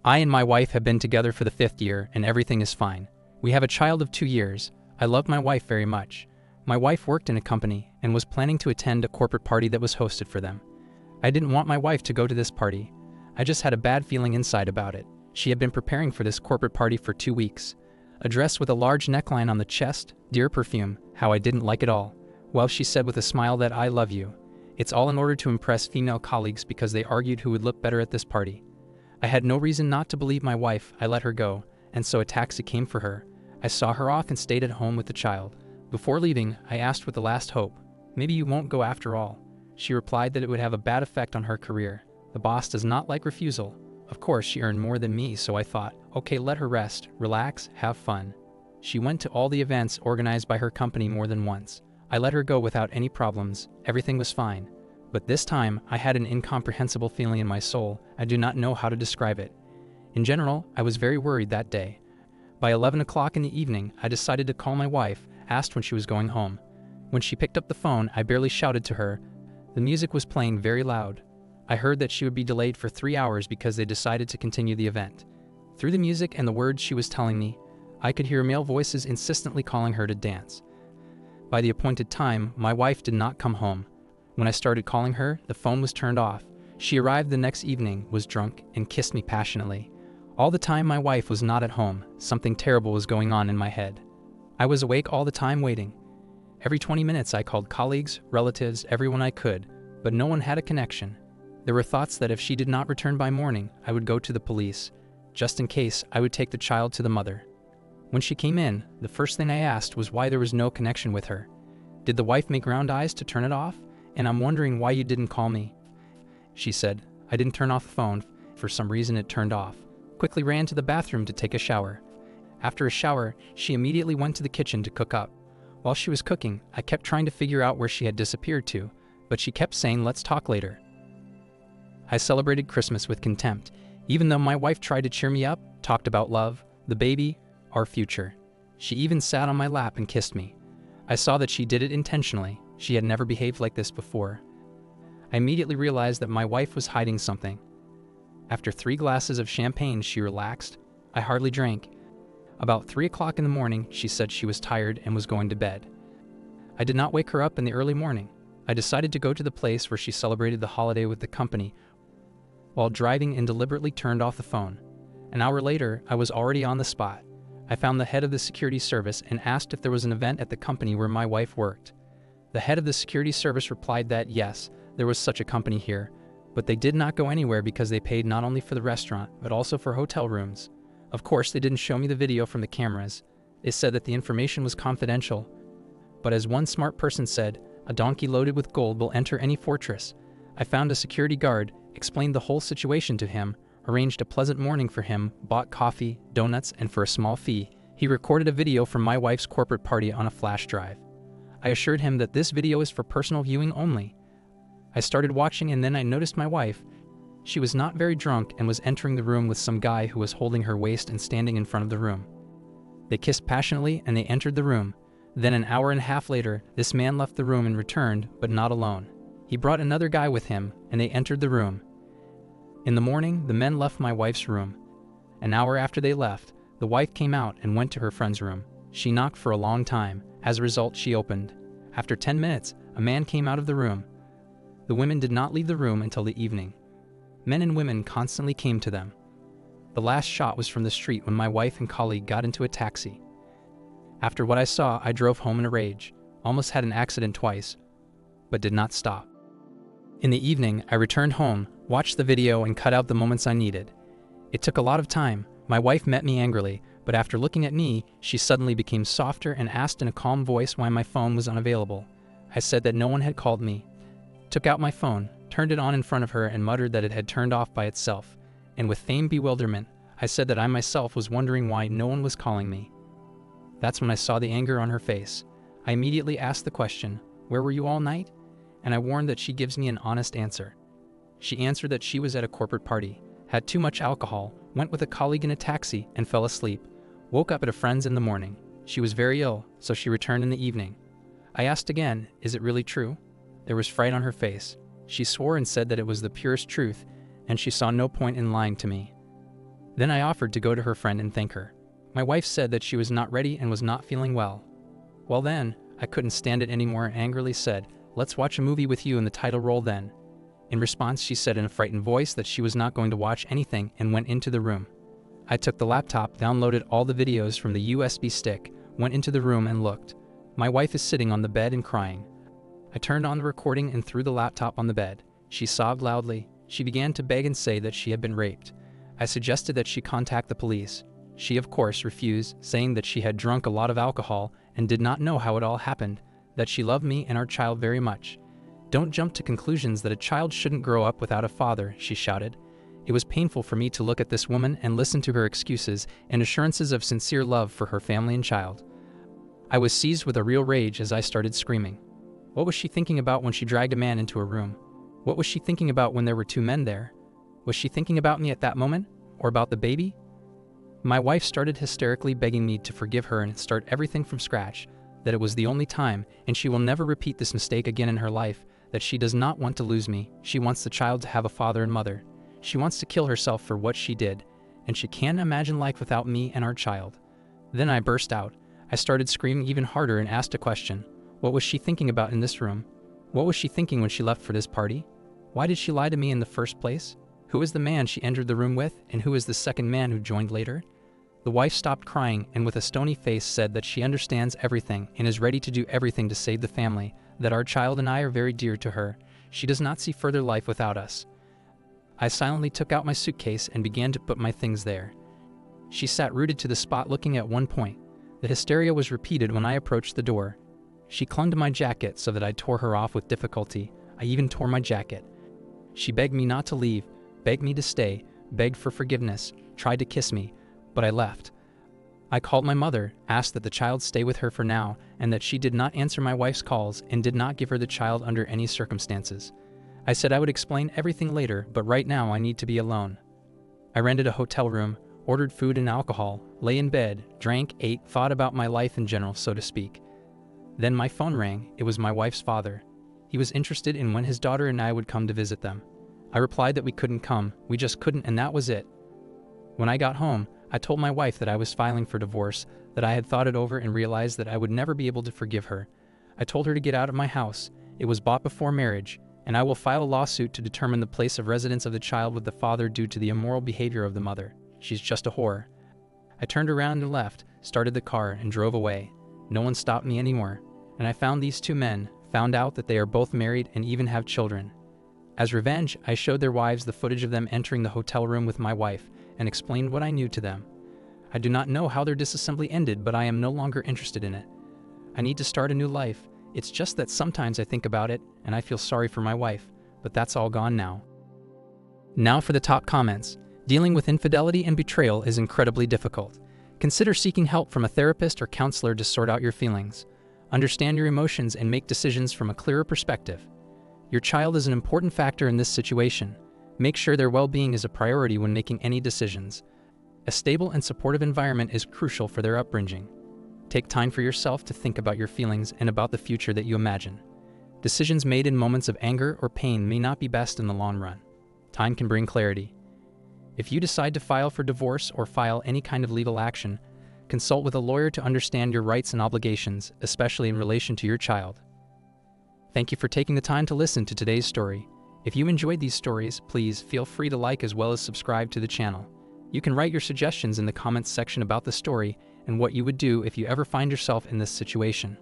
I and my wife have been together for the 5th year and everything is fine. We have a child of 2 years. I love my wife very much. My wife worked in a company and was planning to attend a corporate party that was hosted for them. I didn't want my wife to go to this party. I just had a bad feeling inside about it. She had been preparing for this corporate party for 2 weeks. A dress with a large neckline on the chest, dear perfume, how I didn't like it all. Well, she said with a smile that I love you. It's all in order to impress female colleagues because they argued who would look better at this party. I had no reason not to believe my wife. I let her go, and so a taxi came for her. I saw her off and stayed at home with the child. Before leaving, I asked with the last hope, maybe you won't go after all. She replied that it would have a bad effect on her career. The boss does not like refusal. Of course, she earned more than me, so I thought, okay, let her rest, relax, have fun. She went to all the events organized by her company more than once. I let her go without any problems. Everything was fine. But this time, I had an incomprehensible feeling in my soul. I do not know how to describe it. In general, I was very worried that day. By 11 o'clock in the evening, I decided to call my wife, asked when she was going home. When she picked up the phone, I barely shouted to her. The music was playing very loud. I heard that she would be delayed for 3 hours because they decided to continue the event. Through the music and the words she was telling me, I could hear male voices insistently calling her to dance. By the appointed time, my wife did not come home. When I started calling her, the phone was turned off. She arrived the next evening, was drunk, and kissed me passionately. All the time my wife was not at home. Something terrible was going on in my head. I was awake all the time waiting. Every 20 minutes I called colleagues, relatives, everyone I could, but no one had a connection. There were thoughts that if she did not return by morning, I would go to the police. Just in case, I would take the child to the mother. When she came in, the first thing I asked was why there was no connection with her. Did the wife make round eyes to turn it off? And I'm wondering why you didn't call me. She said, I didn't turn off the phone. For some reason it turned off. Quickly ran to the bathroom to take a shower. After a shower, she immediately went to the kitchen to cook up. While she was cooking, I kept trying to figure out where she had disappeared to, but she kept saying, let's talk later. I celebrated Christmas with contempt, even though my wife tried to cheer me up, talked about love, the baby, our future. She even sat on my lap and kissed me. I saw that she did it intentionally. She had never behaved like this before. I immediately realized that my wife was hiding something. After 3 glasses of champagne, she relaxed. I hardly drank. About 3 o'clock in the morning, she said she was tired and was going to bed. I did not wake her up in the early morning. I decided to go to the place where she celebrated the holiday with the company while driving and deliberately turned off the phone. An hour later, I was already on the spot. I found the head of the security service and asked if there was an event at the company where my wife worked. The head of the security service replied that yes, there was such a company here, but they did not go anywhere because they paid not only for the restaurant, but also for hotel rooms. Of course, they didn't show me the video from the cameras. They said that the information was confidential. But as one smart person said, a donkey loaded with gold will enter any fortress. I found a security guard, explained the whole situation to him, arranged a pleasant morning for him, bought coffee, donuts, and for a small fee, he recorded a video from my wife's corporate party on a flash drive. I assured him that this video is for personal viewing only. I started watching and then I noticed my wife. She was not very drunk and was entering the room with some guy who was holding her waist and standing in front of the room. They kissed passionately and they entered the room. Then an hour and a half later, this man left the room and returned, but not alone. He brought another guy with him and they entered the room. In the morning, the men left my wife's room. An hour after they left, the wife came out and went to her friend's room. She knocked for a long time. As a result, she opened. After 10 minutes, a man came out of the room. The women did not leave the room until the evening. Men and women constantly came to them. The last shot was from the street when my wife and colleague got into a taxi. After what I saw, I drove home in a rage, almost had an accident twice, but did not stop. In the evening, I returned home, watched the video, and cut out the moments I needed. It took a lot of time. My wife met me angrily, but after looking at me, she suddenly became softer and asked in a calm voice why my phone was unavailable. I said that no one had called me. Took out my phone, turned it on in front of her, and muttered that it had turned off by itself. And with feigned bewilderment, I said that I myself was wondering why no one was calling me. That's when I saw the anger on her face. I immediately asked the question, "Where were you all night?" And I warned that she gives me an honest answer. She answered that she was at a corporate party, had too much alcohol, went with a colleague in a taxi, and fell asleep. Woke up at a friend's in the morning. She was very ill, so she returned in the evening. I asked again, "Is it really true?" There was fright on her face. She swore and said that it was the purest truth, and she saw no point in lying to me. Then I offered to go to her friend and thank her. My wife said that she was not ready and was not feeling well. Well then, I couldn't stand it anymore and angrily said, "Let's watch a movie with you in the title role then." In response, she said in a frightened voice that she was not going to watch anything and went into the room. I took the laptop, downloaded all the videos from the USB stick, went into the room and looked. My wife is sitting on the bed and crying. I turned on the recording and threw the laptop on the bed. She sobbed loudly. She began to beg and say that she had been raped. I suggested that she contact the police. She, of course, refused, saying that she had drunk a lot of alcohol and did not know how it all happened, that she loved me and our child very much. "Don't jump to conclusions that a child shouldn't grow up without a father," she shouted. It was painful for me to look at this woman and listen to her excuses and assurances of sincere love for her family and child. I was seized with a real rage as I started screaming. What was she thinking about when she dragged a man into her room? What was she thinking about when there were two men there? Was she thinking about me at that moment? Or about the baby? My wife started hysterically begging me to forgive her and start everything from scratch, that it was the only time, and she will never repeat this mistake again in her life, that she does not want to lose me. She wants the child to have a father and mother. She wants to kill herself for what she did, and she can't imagine life without me and our child. Then I burst out. I started screaming even harder and asked a question. What was she thinking about in this room? What was she thinking when she left for this party? Why did she lie to me in the first place? Who is the man she entered the room with, and who is the second man who joined later? The wife stopped crying and with a stony face said that she understands everything and is ready to do everything to save the family, that our child and I are very dear to her. She does not see further life without us. I silently took out my suitcase and began to put my things there. She sat rooted to the spot looking at one point. The hysteria was repeated when I approached the door. She clung to my jacket so that I tore her off with difficulty. I even tore my jacket. She begged me not to leave, begged me to stay, begged for forgiveness, tried to kiss me, but I left. I called my mother, asked that the child stay with her for now, and that she did not answer my wife's calls and did not give her the child under any circumstances. I said I would explain everything later, but right now I need to be alone. I rented a hotel room, ordered food and alcohol, lay in bed, drank, ate, thought about my life in general, so to speak. Then my phone rang. It was my wife's father. He was interested in when his daughter and I would come to visit them. I replied that we couldn't come, we just couldn't, and that was it. When I got home, I told my wife that I was filing for divorce, that I had thought it over and realized that I would never be able to forgive her. I told her to get out of my house. It was bought before marriage, and I will file a lawsuit to determine the place of residence of the child with the father due to the immoral behavior of the mother. She's just a whore. I turned around and left, started the car, and drove away. No one stopped me anymore, and I found these two men, found out that they are both married and even have children. As revenge, I showed their wives the footage of them entering the hotel room with my wife and explained what I knew to them. I do not know how their disassembly ended, but I am no longer interested in it. I need to start a new life. It's just that sometimes I think about it and I feel sorry for my wife, but that's all gone now. Now for the top comments. Dealing with infidelity and betrayal is incredibly difficult. Consider seeking help from a therapist or counselor to sort out your feelings. Understand your emotions and make decisions from a clearer perspective. Your child is an important factor in this situation. Make sure their well-being is a priority when making any decisions. A stable and supportive environment is crucial for their upbringing. Take time for yourself to think about your feelings and about the future that you imagine. Decisions made in moments of anger or pain may not be best in the long run. Time can bring clarity. If you decide to file for divorce or file any kind of legal action, consult with a lawyer to understand your rights and obligations, especially in relation to your child. Thank you for taking the time to listen to today's story. If you enjoyed these stories, please feel free to like as well as subscribe to the channel. You can write your suggestions in the comments section about the story and what you would do if you ever find yourself in this situation.